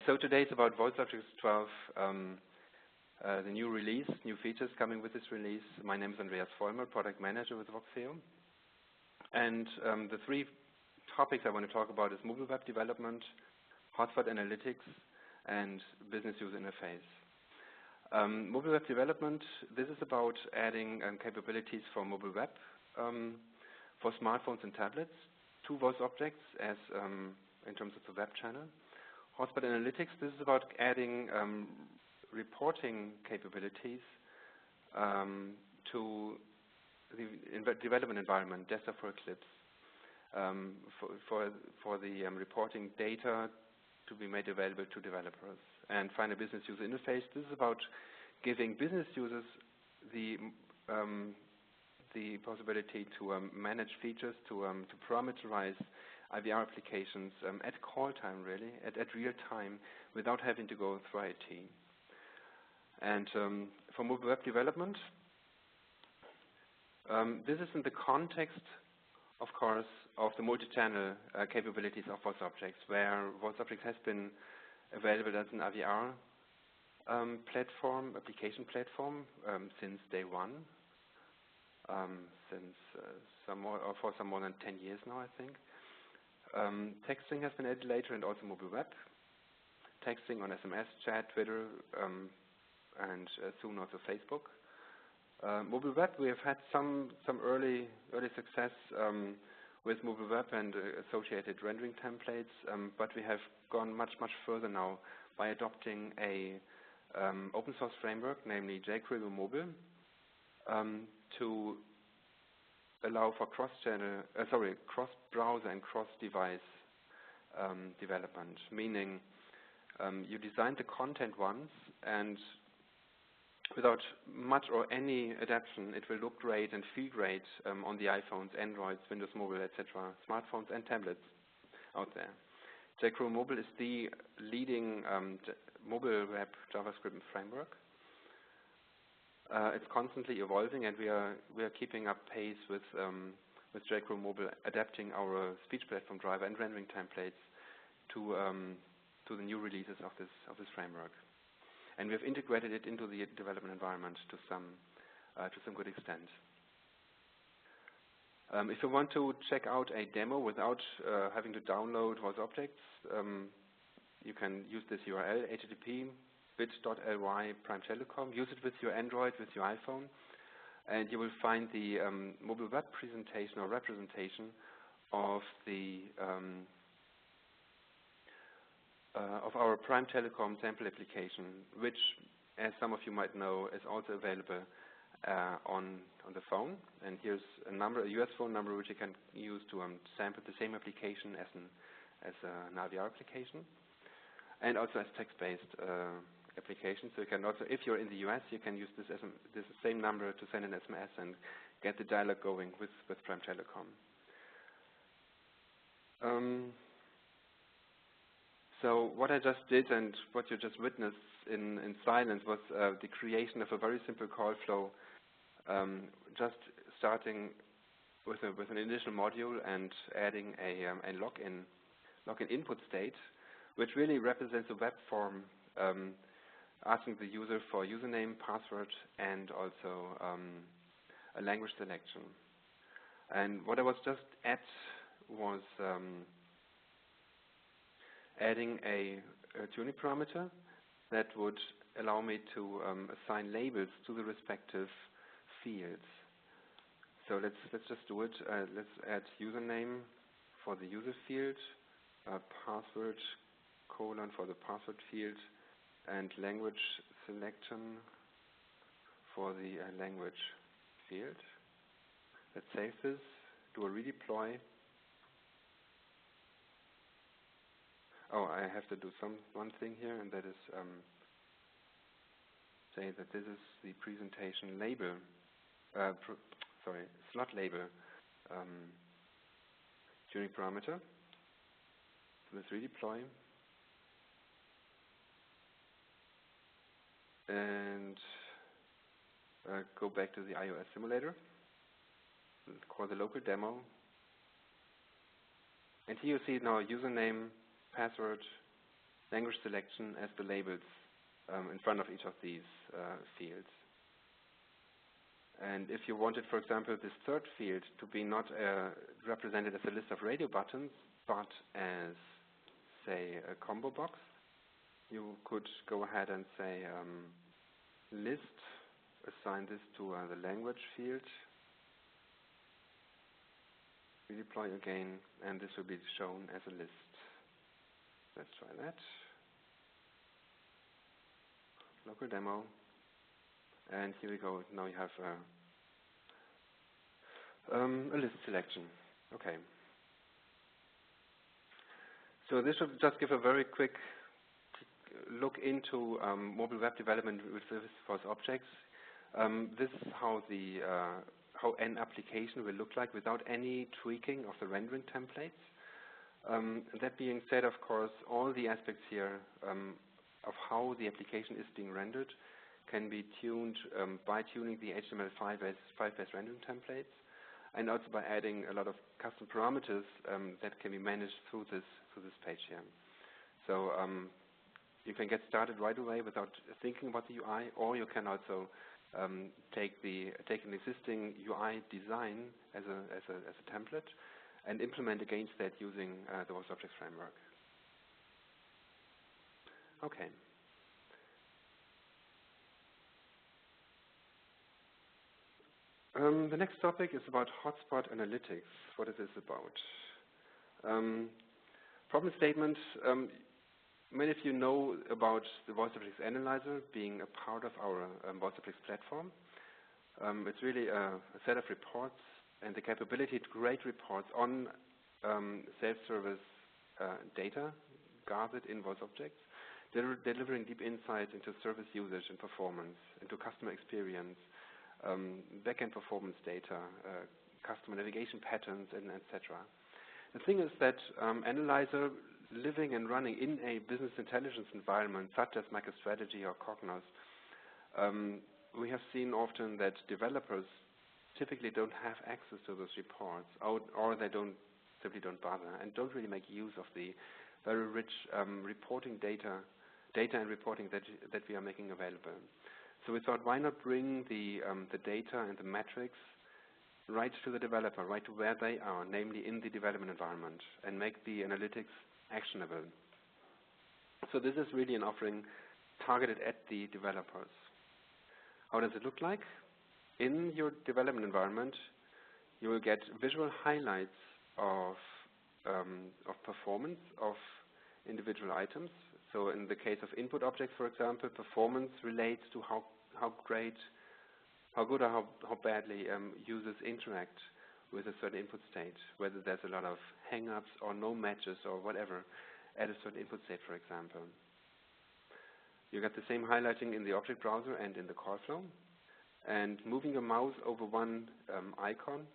So today is about VoiceObjects 12, the new release, new features coming with this release. My name is Andreas Vollmer, Product Manager with Voxeo. And the three topics I want to talk about is mobile web development, hotspot analytics, and business user interface. Mobile web development, this is about adding capabilities for mobile web for smartphones and tablets to VoiceObjects as in terms of the web channel. Hotspot analytics, this is about adding reporting capabilities to the development environment, desktop for Eclipse, for the reporting data to be made available to developers. And finally, business user interface, this is about giving business users the possibility to manage features, to parameterize IVR applications at call time, really, at real time, without having to go through IT. And for mobile web development, this is in the context, of course, of the multi-channel capabilities of VoiceObjects, where VoiceObjects has been available as an IVR platform, application platform, since day one, for some more than 10 years now, I think. Texting has been added later, and also mobile web. Texting on SMS, chat, Twitter, and soon also Facebook. Mobile web, we have had some early success with mobile web and associated rendering templates, but we have gone much further now by adopting a open source framework, namely JQuery Mobile, to allow for cross-browser and cross-device development, meaning you design the content once, and without much or any adaptation, it will look great and feel great on the iPhones, Androids, Windows Mobile, etc., smartphones and tablets out there. JQuery Mobile is the leading mobile web JavaScript framework. It's constantly evolving, and we are keeping up pace with jQuery Mobile, adapting our speech platform driver and rendering templates to the new releases of this framework. And we have integrated it into the development environment to some good extent. If you want to check out a demo without having to download VoiceObjects, you can use this URL, http://bit.ly prime-telecom. Use it with your Android, with your iPhone, and you will find the mobile web presentation or representation of the of our Prime Telecom sample application, which, as some of you might know, is also available on the phone. And here's a number, a US phone number, which you can use to sample the same application as an IVR application, and also as text-based application. So you can also, if you're in the US, you can use this same number to send an SMS and get the dialogue going with Prime Telecom. So what I just did and what you just witnessed in silence was the creation of a very simple call flow, just starting with an initial module and adding a login input state, which really represents a web form, asking the user for username, password, and also a language selection. And what I was just at was adding a tuning parameter that would allow me to assign labels to the respective fields. So let's just do it. Let's add username for the user field, password colon for the password field, and language selection for the language field. Let's save this, do a redeploy. Oh, I have to do one thing here, and that is say that this is the presentation label, slot label tuning parameter. So let's redeploy. And go back to the iOS simulator, call the local demo. And here you see now username, password, language selection as the labels in front of each of these fields. And if you wanted, for example, this third field to be not represented as a list of radio buttons, but as, say, a combo box, you could go ahead and say list, assign this to the language field, redeploy again, and this will be shown as a list. Let's try that. Local demo. And here we go. Now you have a list selection. Okay. So this should just give a very quick look into mobile web development with VoiceObjects. This is how how an application will look like without any tweaking of the rendering templates. That being said, of course, all the aspects here of how the application is being rendered can be tuned by tuning the HTML5-based rendering templates, and also by adding a lot of custom parameters that can be managed through this page here. So you can get started right away without thinking about the UI, or you can also take an existing UI design as a template and implement against that using the VoiceObjects framework. Okay. The next topic is about hotspot analytics. What is this about? Problem statement. Many of you know about the VoiceObjects Analyzer being a part of our VoiceObjects platform. It's really a set of reports and the capability to create reports on self-service data gathered in VoiceObjects, delivering deep insights into service usage and performance, into customer experience, backend performance data, customer navigation patterns, and etc. The thing is that Analyzer, living and running in a business intelligence environment such as MicroStrategy or Cognos, we have seen often that developers typically don't have access to those reports, or they simply don't bother and don't really make use of the very rich reporting data and reporting that we are making available. So we thought, why not bring the data and the metrics right to the developer, right to where they are, namely in the development environment, and make the analytics actionable. So this is really an offering targeted at the developers. How does it look like? In your development environment, you will get visual highlights of performance of individual items. So in the case of input objects, for example, performance relates to how good or how badly users interact with a certain input state, whether there's a lot of hang-ups or no matches or whatever at a certain input state, for example. You get the same highlighting in the object browser and in the call flow. And moving your mouse over one icon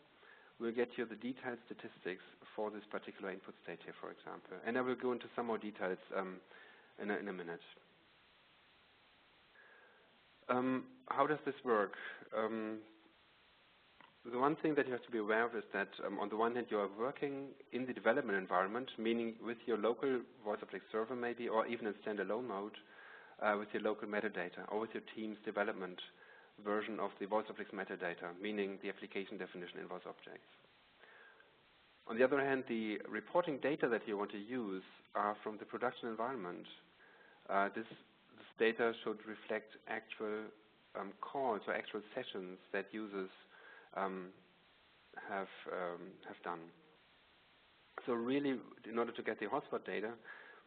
will get you the detailed statistics for this particular input state here, for example. And I will go into some more details in a minute. How does this work? The one thing that you have to be aware of is that on the one hand you are working in the development environment, meaning with your local VoiceObjects server maybe, or even in standalone mode, with your local metadata, or with your team's development version of the VoiceObjects metadata, meaning the application definition in VoiceObjects. On the other hand, the reporting data that you want to use are from the production environment. This data should reflect actual calls or actual sessions that users have done. So really, in order to get the hotspot data,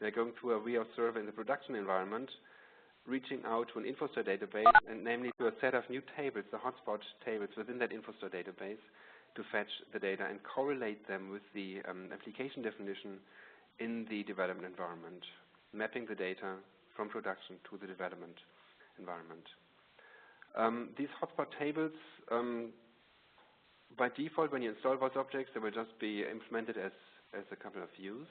we are going through a VIA server in the production environment, reaching out to an InfoStore database, and namely to a set of new tables, the hotspot tables within that InfoStore database, to fetch the data and correlate them with the application definition in the development environment, mapping the data from production to the development environment. These hotspot tables, by default, when you install VoiceObjects, they will just be implemented as a couple of views.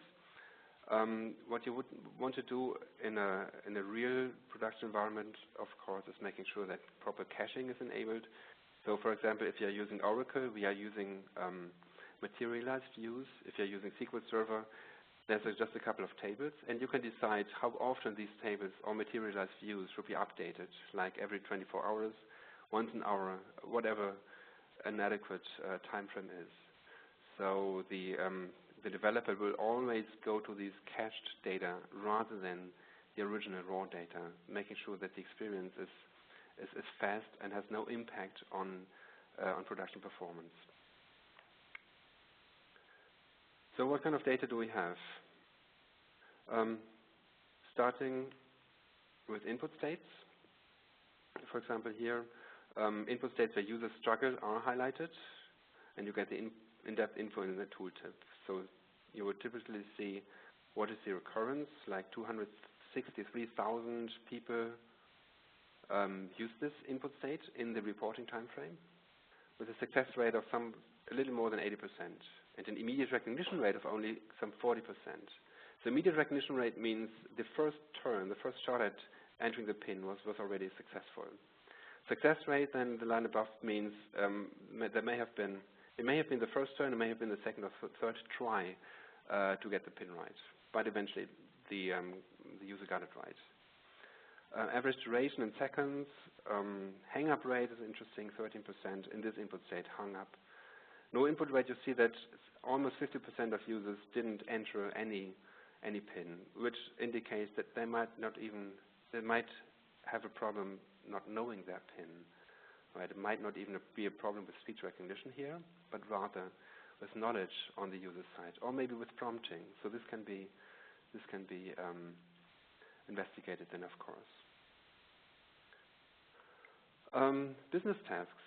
What you would want to do in a real production environment, of course, is making sure that proper caching is enabled. So, for example, if you are using Oracle, we are using materialized views. If you are using SQL Server, There's just a couple of tables, and you can decide how often these tables or materialized views should be updated, like every 24 hours, once an hour, whatever an adequate time frame is. So the developer will always go to these cached data rather than the original raw data, making sure that the experience is fast and has no impact on production performance. So what kind of data do we have? Starting with input states. For example, here, input states where users struggle are highlighted, and you get the in-depth info in the tooltip. So you would typically see what is the recurrence, like 263,000 people use this input state in the reporting time frame, with a success rate of a little more than 80%, and an immediate recognition rate of only some 40%. So immediate recognition rate means the first turn, the first shot at entering the pin was already successful. Success rate, then the line above, means it may have been the first turn, it may have been the second or third try to get the pin right, but eventually the user got it right. Average duration in seconds. Hang-up rate is interesting, 13% in this input state, hung up. No input rate, you see that almost 50% of users didn't enter any pin, which indicates that they might have a problem not knowing their pin. Right? It might not even be a problem with speech recognition here, but rather with knowledge on the user side, or maybe with prompting. So this can be investigated then, of course. Business tasks.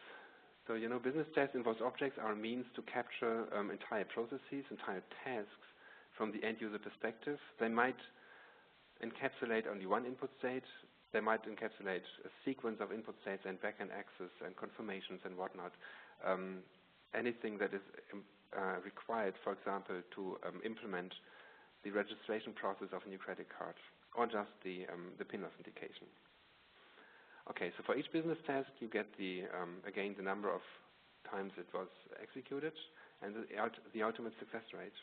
So business tasks in VoiceObjects are a means to capture entire processes, entire tasks from the end user perspective. They might encapsulate only one input state. They might encapsulate a sequence of input states and backend access and confirmations and whatnot. Anything that is required, for example, to implement the registration process of a new credit card, or just the PIN authentication. Okay, so for each business task, you get again the number of times it was executed and the ultimate success rate.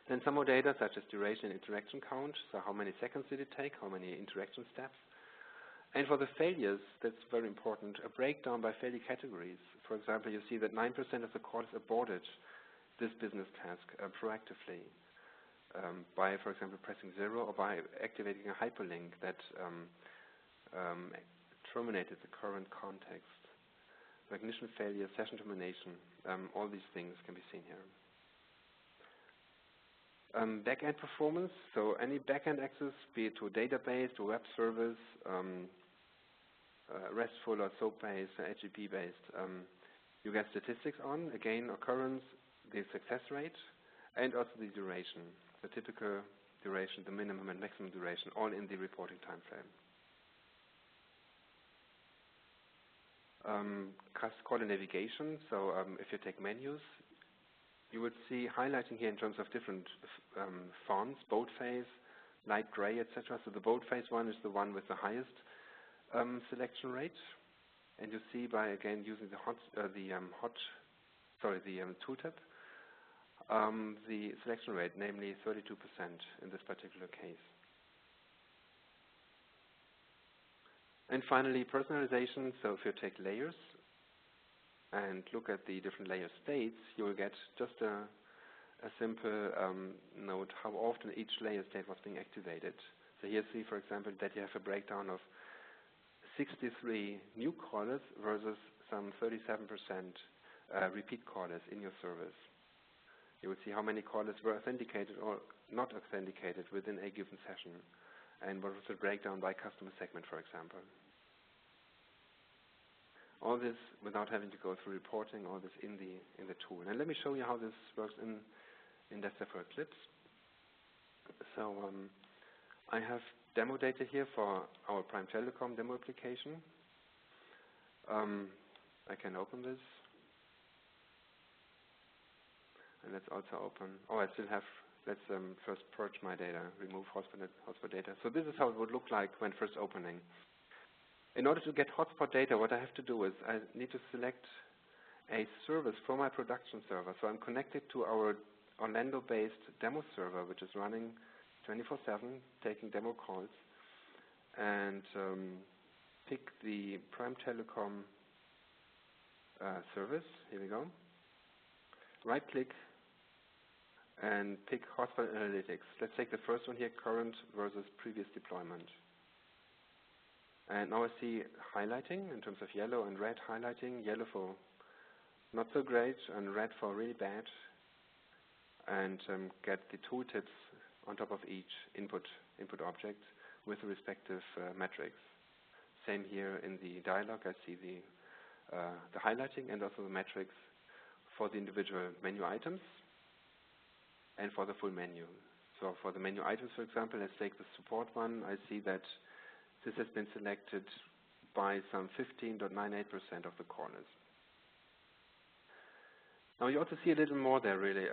Then some more data, such as duration and interaction count. So how many seconds did it take? How many interaction steps? And for the failures, that's very important, a breakdown by failure categories. For example, you see that 9% of the calls aborted this business task proactively by, for example, pressing 0 or by activating a hyperlink that terminated the current context. Recognition failure, session termination, all these things can be seen here. Backend performance, so any backend access, be it to a database, to a web service, RESTful or SOAP-based, HTTP-based, you get statistics on, again, occurrence, the success rate, and also the duration, the typical duration, the minimum and maximum duration, all in the reporting time frame. Cross-caller navigation, so if you take menus, you would see highlighting here in terms of different fonts, boldface, light gray, etc. So the boldface one is the one with the highest selection rate, and you see by again using the tooltip, the selection rate, namely 32% in this particular case. And finally, personalization. So if you take layers and look at the different layer states, you will get just a simple note how often each layer state was being activated. So here see, for example, that you have a breakdown of 63 new callers versus some 37% repeat callers in your service. You will see how many callers were authenticated or not authenticated within a given session, and what was the breakdown by customer segment, for example. All this without having to go through reporting, all this in the tool. And let me show you how this works in the several clips. So I have demo data here for our Prime Telecom demo application. I can open this. And let's also open, I still have, let's first purge my data, remove hotspot data. So this is how it would look like when first opening. In order to get hotspot data, what I have to do is I need to select a service from my production server. So I'm connected to our Orlando-based demo server, which is running 24/7, taking demo calls, and pick the Prime Telecom service. Here we go. Right-click and pick Hotspot Analytics. Let's take the first one here, current versus previous deployment. And now I see highlighting in terms of yellow and red highlighting, yellow for not so great and red for really bad, and get the tooltips on top of each input object with the respective metrics. Same here in the dialog, I see the highlighting and also the metrics for the individual menu items and for the full menu. So for the menu items, for example, let's take the support one. I see that this has been selected by some 15.98% of the callers. Now you also see a little more there, really.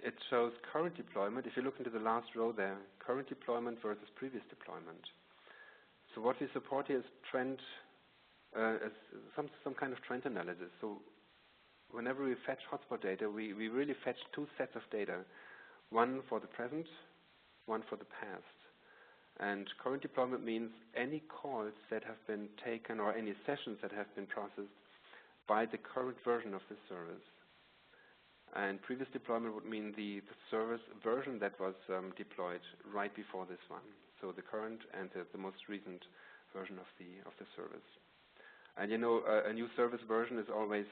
It shows current deployment. If you look into the last row there, current deployment versus previous deployment. So what we support here is trend, some kind of trend analysis. So whenever we fetch hotspot data, we really fetch two sets of data, one for the present, one for the past. And current deployment means any calls that have been taken or any sessions that have been processed by the current version of the service. And previous deployment would mean the service version that was deployed right before this one. So the current and the most recent version of the service. And you know, a new service version is always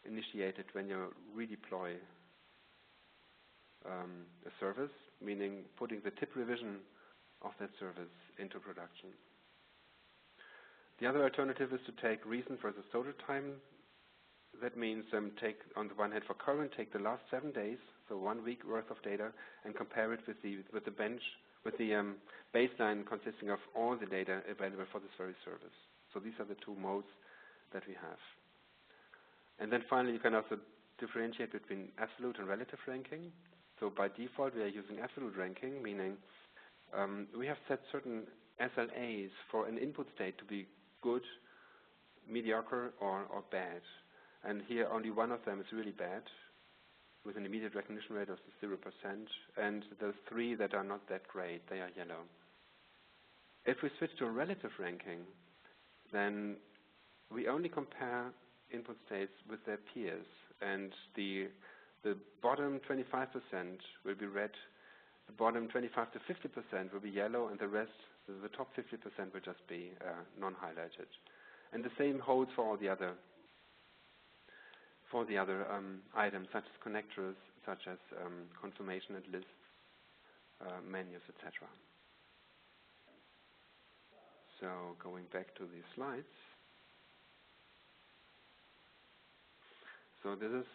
initiated when you redeploy a service, meaning putting the tip revision of that service into production. The other alternative is to take recent versus total time. That means take, on the one hand for current, take the last 7 days, so 1 week worth of data, and compare it with the baseline consisting of all the data available for this very service. So these are the two modes that we have. And then finally, you can also differentiate between absolute and relative ranking. So by default, we are using absolute ranking, meaning we have set certain SLAs for an input state to be good, mediocre, or bad. And here only one of them is really bad, with an immediate recognition rate of 0%, and those three that are not that great, they are yellow. If we switch to a relative ranking, then we only compare input states with their peers, and the bottom 25% will be red, the bottom 25 to 50% will be yellow, and the rest, the top 50% will just be non-highlighted. And the same holds for all the other items, such as connectors, such as confirmation and lists, menus, etc. So going back to the slides. So this is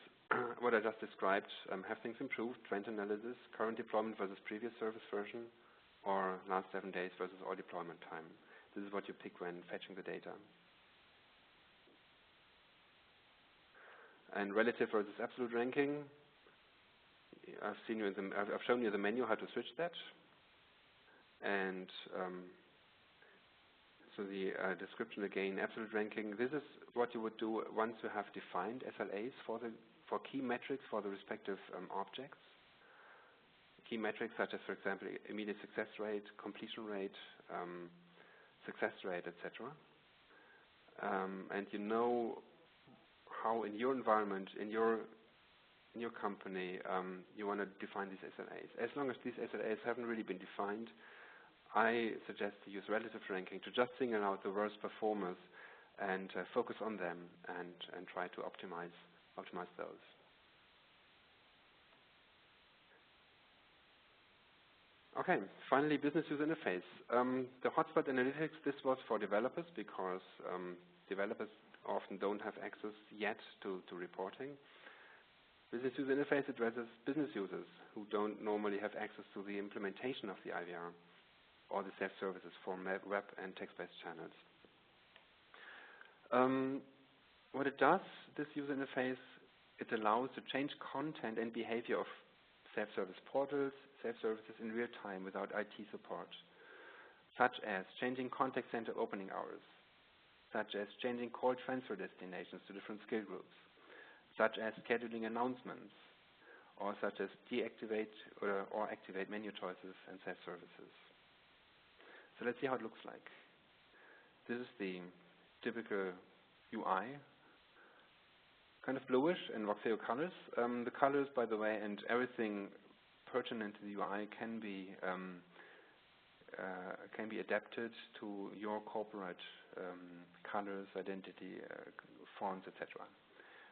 what I just described. Have things improved? Trend analysis, current deployment versus previous service version, or last 7 days versus all deployment time. This is what you pick when fetching the data. And relative versus absolute ranking, I've shown you the menu how to switch that. And so the description again, absolute ranking. This is what you would do once you have defined SLAs for key metrics for the respective objects. Key metrics such as, for example, immediate success rate, completion rate, success rate, etc. And you know how in your environment, in your company, you want to define these SLAs. As long as these SLAs haven't really been defined, I suggest to use relative ranking to just single out the worst performers and focus on them and try to optimize those. Okay, finally, business user interface. The Hotspot Analytics, this was for developers because developers often don't have access yet to reporting. Business user interface addresses business users who don't normally have access to the implementation of the IVR or the self-services for web and text-based channels. What it does, this user interface, it allows to change content and behavior of self-service portals, self-services in real time without IT support, such as changing contact center opening hours, such as changing call transfer destinations to different skill groups, such as scheduling announcements, or such as deactivate or activate menu choices and save services. So let's see how it looks like. This is the typical UI, kind of bluish in Voxeo colors. The colors, by the way, and everything pertinent to the UI can be adapted to your corporate colors, identity, fonts, etc.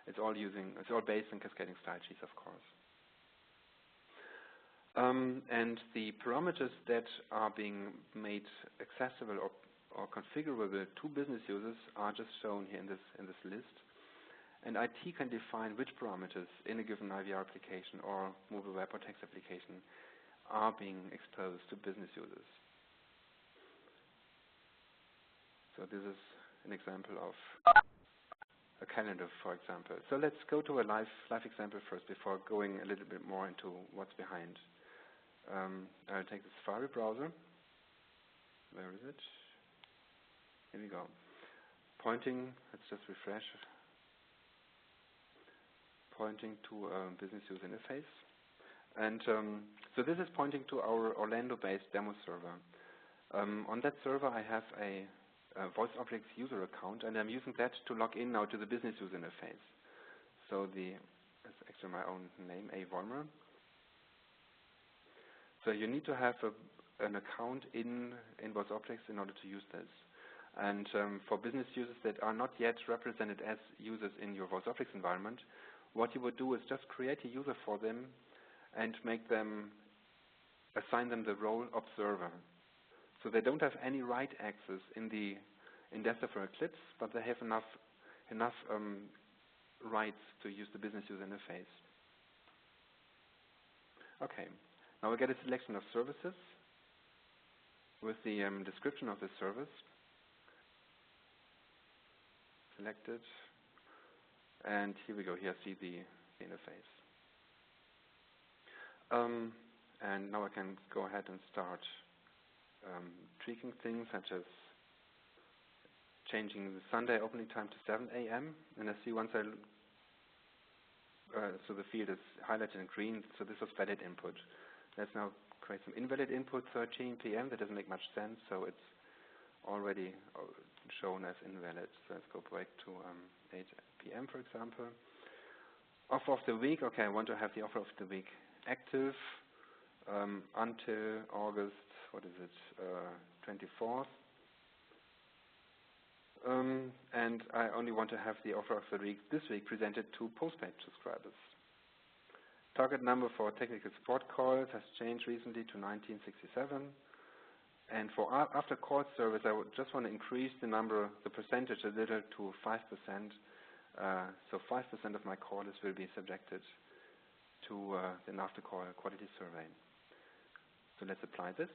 It's all based on cascading style sheets, of course. And the parameters that are being made accessible or configurable to business users are just shown here in this list. And IT can define which parameters in a given IVR application or mobile web or text application are being exposed to business users. So this is an example of a calendar, for example. So let's go to a live example first before going a little bit more into what's behind. I'll take the Safari browser. Where is it? Here we go. Pointing, let's just refresh. Pointing to a business user interface. And so this is pointing to our Orlando-based demo server. On that server I have a VoiceObjects user account, and I'm using that to log in now to the business user interface. So it's actually my own name, A. Vollmer. So you need to have an account in VoiceObjects in order to use this. And for business users that are not yet represented as users in your VoiceObjects environment, what you would do is just create a user for them and assign them the role observer. So they don't have any write access in Desktop for Eclipse, but they have enough rights to use the business user interface. Okay, now we get a selection of services with the description of the service selected, and here we go. Here I see the interface. And now I can go ahead and start tweaking things such as changing the Sunday opening time to 7 a.m. And I see once so the field is highlighted in green, so this was valid input. Let's now create some invalid input, 13 p.m. That doesn't make much sense, so it's already shown as invalid. So let's go back to 8 p.m. for example. Offer of the week, okay, I want to have the offer of the week active until August, 24th. And I only want to have the offer of the week this week presented to postpaid subscribers. Target number for technical support calls has changed recently to 1967. And for after call service, I would just want to increase the percentage a little to 5%. So 5% of my callers will be subjected to an after call quality survey. So let's apply this.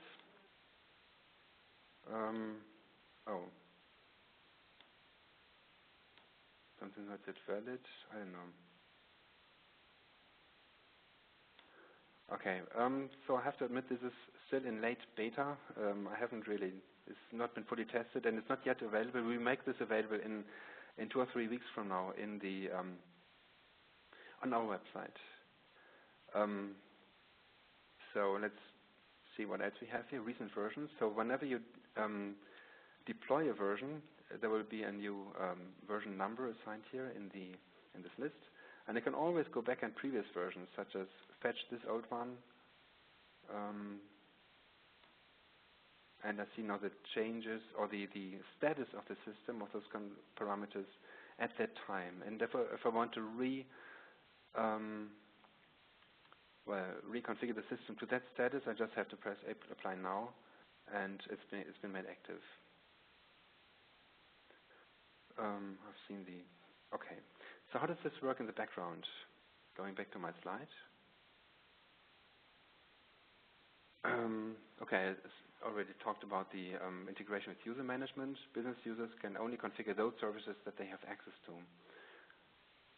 Something not yet valid. I don't know. Okay, so I have to admit this is still in late beta. I haven't really, it's not been fully tested and it's not yet available. We make this available in 2 or 3 weeks from now in the on our website. So let's see what else we have here. Recent versions. So whenever you deploy a version, there will be a new version number assigned here in this list. And you can always go back in previous versions, such as fetch this old one. And I see now the changes or the status of the system of those parameters at that time. And therefore, if I want to reconfigure the system to that status, I just have to press apply now, and it's been made active. I've seen okay. So how does this work in the background? Going back to my slide. Okay, I already talked about the integration with user management. Business users can only configure those services that they have access to.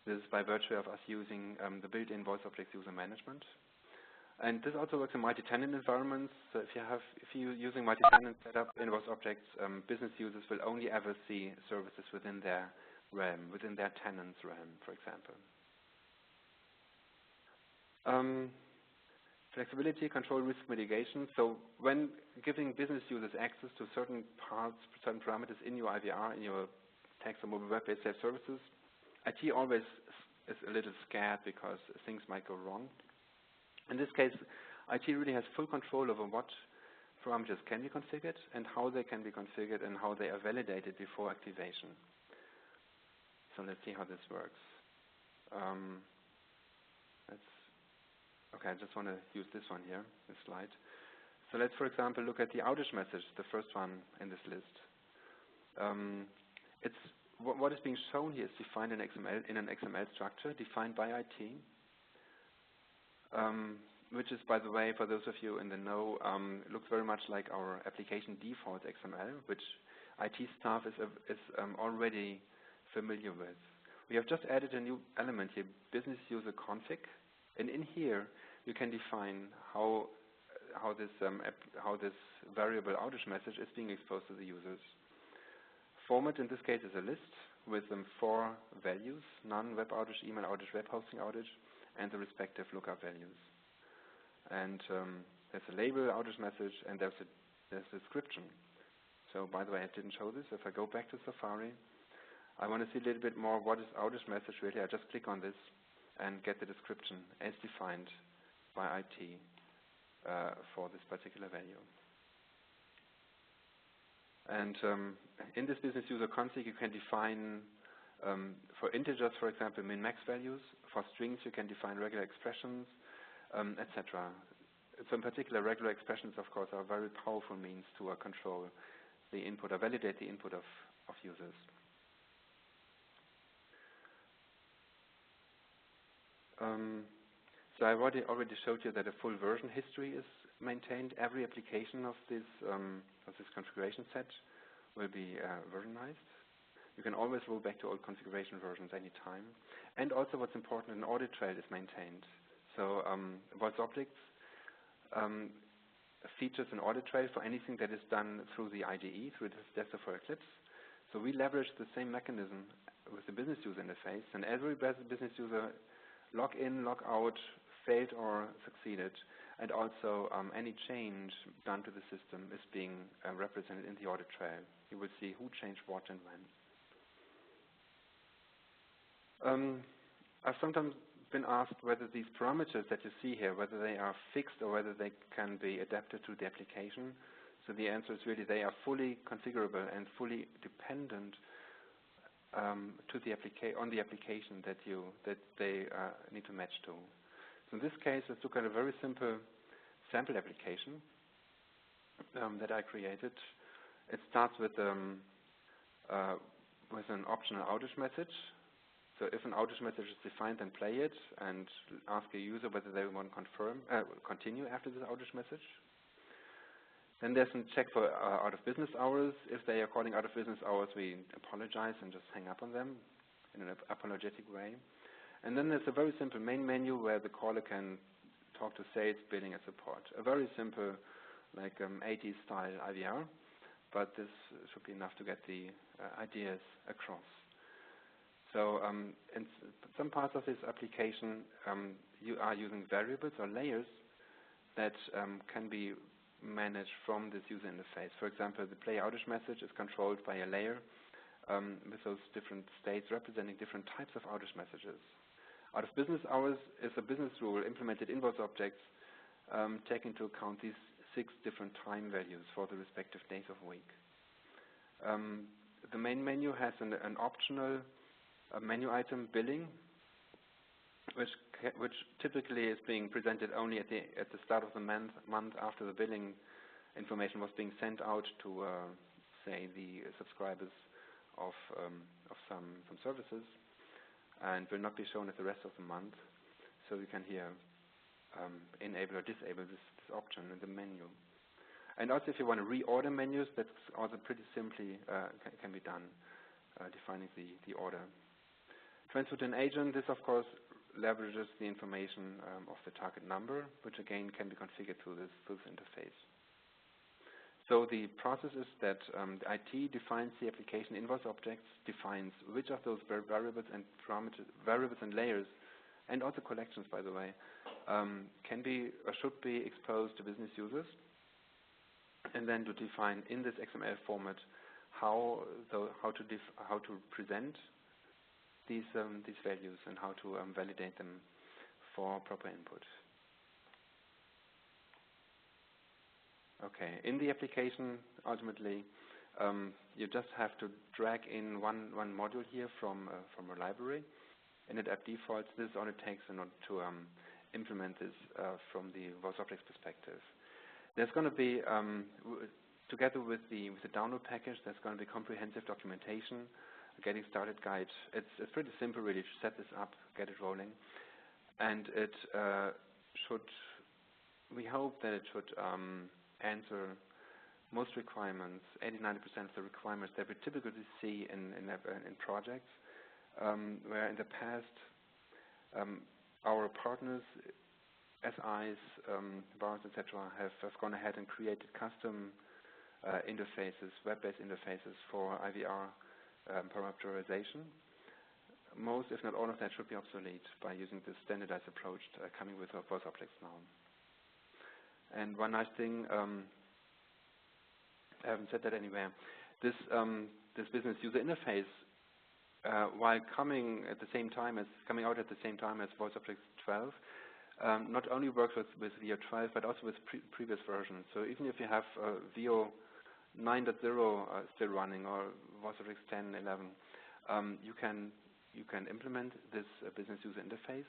This is by virtue of us using the built-in VoiceObjects user management. And this also works in multi-tenant environments. So if you're using multi-tenant setup in VoiceObjects, business users will only ever see services within their realm, within their tenant's realm, for example. Flexibility, control, risk mitigation. So when giving business users access to certain parts, certain parameters in your IVR, in your text or mobile web-based services, IT always is a little scared because things might go wrong. In this case, IT really has full control over what parameters can be configured and how they can be configured and how they are validated before activation. So let's see how this works. Okay, I just want to use this one here, this slide. So let's, for example, look at the outage message, the first one in this list. What is being shown here is defined in XML, in an XML structure defined by IT, which is, by the way, for those of you in the know, looks very much like our application default XML, which IT staff is already familiar with. We have just added a new element here, business user config, and in here you can define how this variable outage message is being exposed to the users. Format in this case is a list with 4 values: none, web outage, email outage, web hosting outage, and the respective lookup values. And there's a label outage message, and there's a description. So, by the way, I didn't show this. If I go back to Safari, I want to see a little bit more what is outage message really. I just click on this and get the description as defined by IT for this particular value. And in this business user config, you can define for integers, for example, min-max values. For strings, you can define regular expressions, etc. So in particular, regular expressions, of course, are a very powerful means to control the input or validate the input of users. So I already showed you that a full version history is maintained. Every application of this configuration set will be versionized. You can always roll back to old configuration versions anytime. And also what's important, an audit trail is maintained. So VoiceObjects features an audit trail for anything that is done through the IDE, through the desktop for Eclipse. So we leverage the same mechanism with the business user interface, and every business user log in, log out, failed or succeeded, and also any change done to the system is being represented in the audit trail. You will see who changed what and when. I've sometimes been asked whether these parameters that you see here, whether they are fixed or whether they can be adapted to the application. So the answer is really they are fully configurable and fully dependent on the application that they need to match to. So in this case, let's look at a very simple sample application that I created. It starts with an optional outage message. So if an outage message is defined, then play it and ask a user whether they want to continue after this outage message. Then there's a check for out of business hours. If they are calling out of business hours, we apologize and just hang up on them in an apologetic way. And then there's a very simple main menu where the caller can talk to sales, billing, and support. A very simple, like 80s style IVR, but this should be enough to get the ideas across. So in some parts of this application, you are using variables or layers that can be managed from this user interface. For example, the play outage message is controlled by a layer with those different states representing different types of outage messages. Out of business hours is a business rule implemented in VoiceObjects, take into account these 6 different time values for the respective days of week. The main menu has an optional menu item, billing, which typically is being presented only at the start of the month after the billing information was being sent out to, say, the subscribers of some services, and will not be shown at the rest of the month. So you can here enable or disable this option in the menu. And also, if you want to reorder menus, that's also pretty simply can be done, defining the order. Transfer to an agent, this of course leverages the information of the target number, which again can be configured through this interface. So the process is that the IT defines the application in VoiceObjects, defines which of those variables and parameters, variables and layers, and also collections, by the way, can be or should be exposed to business users, and then to define in this XML format how to present these values and how to validate them for proper input. Okay, in the application, ultimately, you just have to drag in one module here from a library, and it at default this is all it takes in order to implement this from the VoiceObjects perspective. There's going to be together with the download package, there's going to be comprehensive documentation, a getting started guide. It's pretty simple really to set this up, get it rolling, and it should. We hope that it should answer most requirements, 80–90% of the requirements that we typically see in projects, where in the past our partners, SIs, bars, etc., have gone ahead and created custom interfaces, web-based interfaces for IVR parameterization. Most, if not all of that, should be obsolete by using this standardized approach coming with VoiceObjects now. And one nice thing, I haven't said that anywhere, this business user interface, while coming out at the same time as VoiceObjects 12, not only works with VO 12 but also with previous versions. So even if you have VO 9.0 still running or VoiceObjects 10, 11, you can implement this business user interface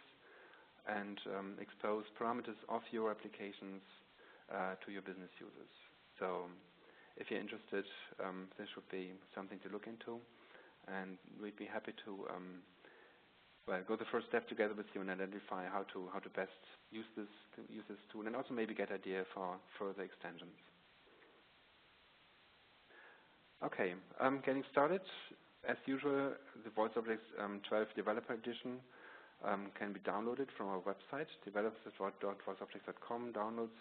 and expose parameters of your applications to your business users. So if you're interested, this should be something to look into, and we'd be happy to go the first step together with you and identify how to best use this tool, and also maybe get idea for further extensions. Okay, getting started. As usual, the VoiceObjects 12 Developer Edition can be downloaded from our website, developers.voiceobjects.com, downloads.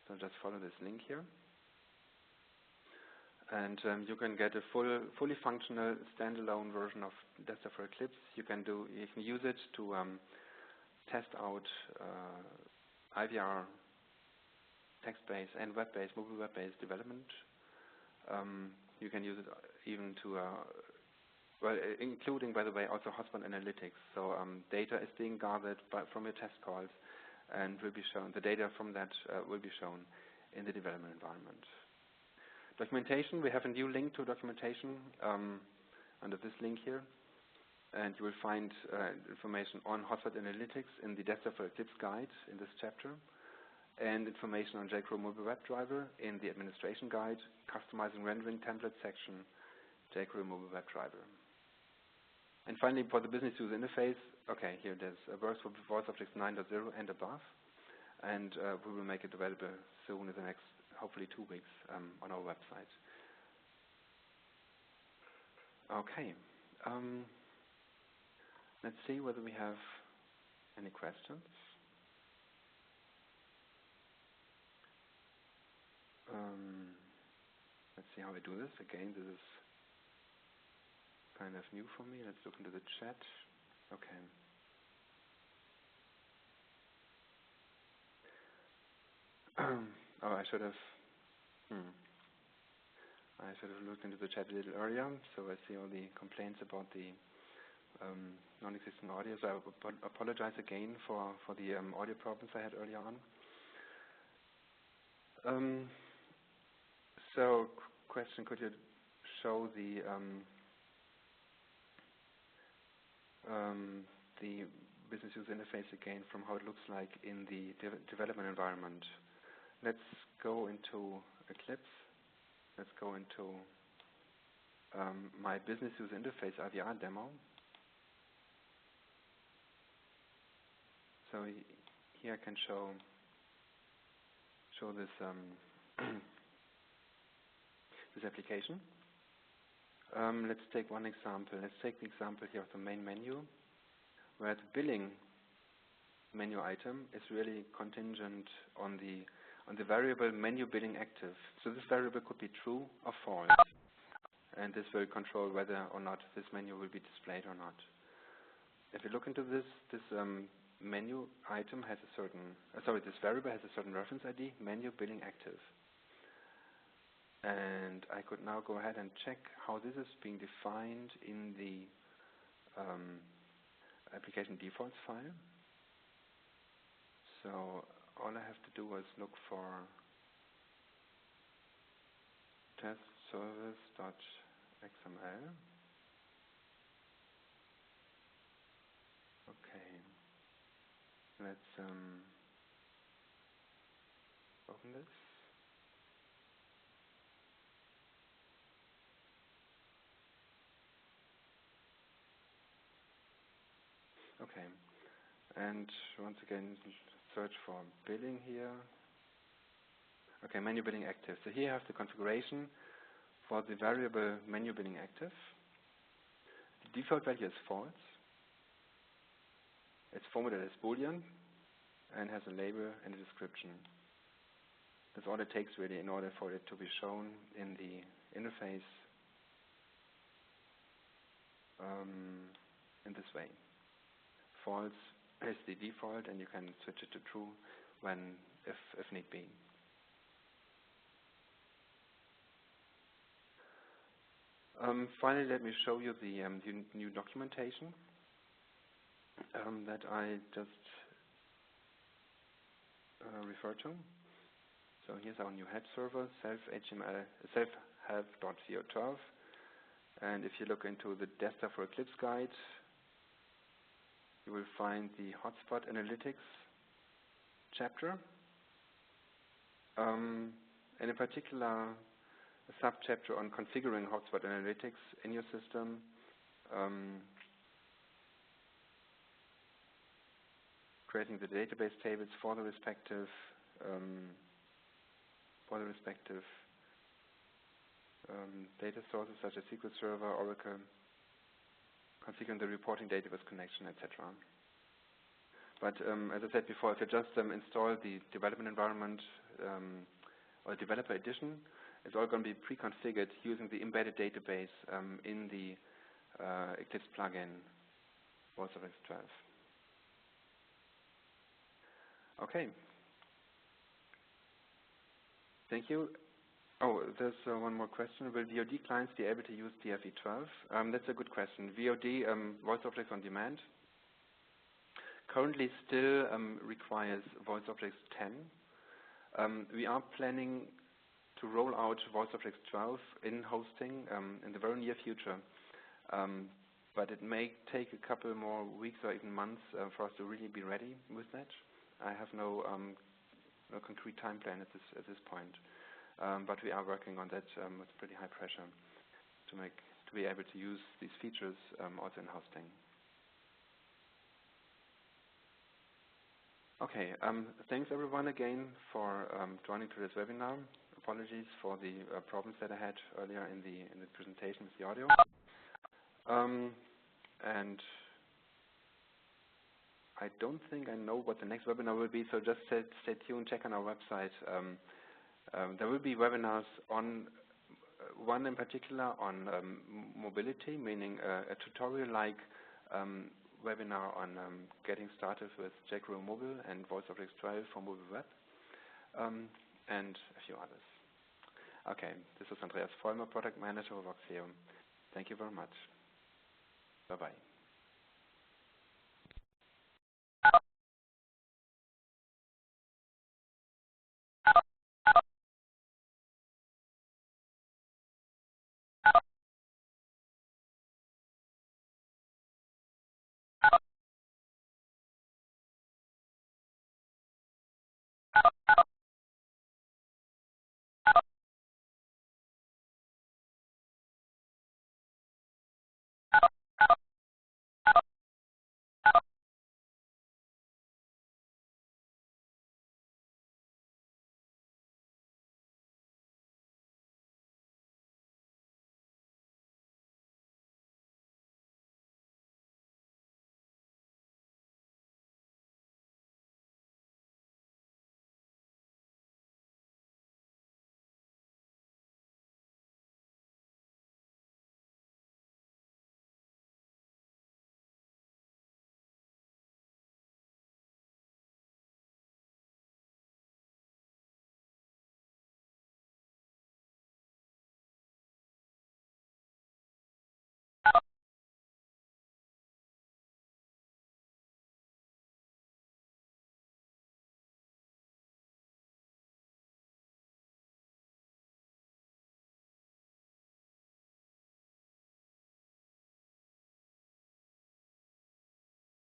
So just follow this link here. And you can get a fully functional standalone version of Desktop for Eclipse. You can use it to test out IVR text-based and web-based, mobile web-based development. You can use it even to including, by the way, also Hotspot analytics. So data is being gathered from your test calls and will be shown. The data from that will be shown in the development environment. Documentation, we have a new link to documentation under this link here, and you will find information on Hotspot analytics in the Desktop for Eclipse guide in this chapter, and information on jQuery Mobile WebDriver in the administration guide, customizing rendering template section, jQuery Mobile WebDriver. And finally, for the business user interface, okay, here there's a works for VoiceObjects 9.0 and above, and we will make it available soon in the next, hopefully 2 weeks, on our website. Okay, let's see whether we have any questions. Let's see how we do this. Again, this is kind of new for me. Let's look into the chat. Okay. Oh, I should have looked into the chat a little earlier. So I see all the complaints about the non-existing audio. So I apologize again for the audio problems I had earlier on. So, question: could you show the business user interface again from how it looks like in the development environment? Let's go into Eclipse. Let's go into my business user interface IVR demo. So here I can show this this application. Let's take one example. Let's take the example here of the main menu, where the billing menu item is really contingent on the variable menu billing active. So this variable could be true or false, and this will control whether or not this menu will be displayed or not. If you look into this menu item has a certain, this variable has a certain reference ID, menu billing active. And I could now go ahead and check how this is being defined in the application defaults file. So all I have to do is look for test service.xml. Okay, let's open this. Okay, and once again, search for billing here. Okay, menu billing active. So here you have the configuration for the variable menu billing active. The default value is false. It's formatted as Boolean and has a label and a description. That's all it takes really in order for it to be shown in the interface in this way. False is the default, and you can switch it to true when, if need be. Finally, let me show you the new documentation that I just referred to. So here's our new head server, self-help.vo12. And if you look into the desktop for Eclipse guide, you will find the Hotspot analytics chapter. And in particular, a sub-chapter on configuring Hotspot analytics in your system. Creating the database tables for the respective data sources such as SQL Server, Oracle, configuring the reporting database connection, etc. But as I said before, if you just install the development environment or developer edition, it's all going to be pre-configured using the embedded database in the Eclipse plugin, VoiceObjects 12. Okay. Thank you. Oh, there's one more question. Will VOD clients be able to use DFE12? That's a good question. VOD, VoiceObjects on demand, currently still requires VoiceObjects 10. We are planning to roll out VoiceObjects 12 in hosting in the very near future. But it may take a couple more weeks or even months for us to really be ready with that. I have no concrete time plan at this point. But we are working on that with pretty high pressure to be able to use these features also in hosting. Okay, thanks everyone again for joining to this webinar. Apologies for the problems that I had earlier in the presentation with the audio. And I don't think I know what the next webinar will be, so just stay tuned, check on our website. There will be webinars on, one in particular on mobility, meaning a tutorial-like webinar on getting started with JQuery Mobile and VoiceObjects 12 for mobile web, and a few others. Okay, this is Andreas Vollmer, Product Manager of Voxeo. Thank you very much. Bye-bye.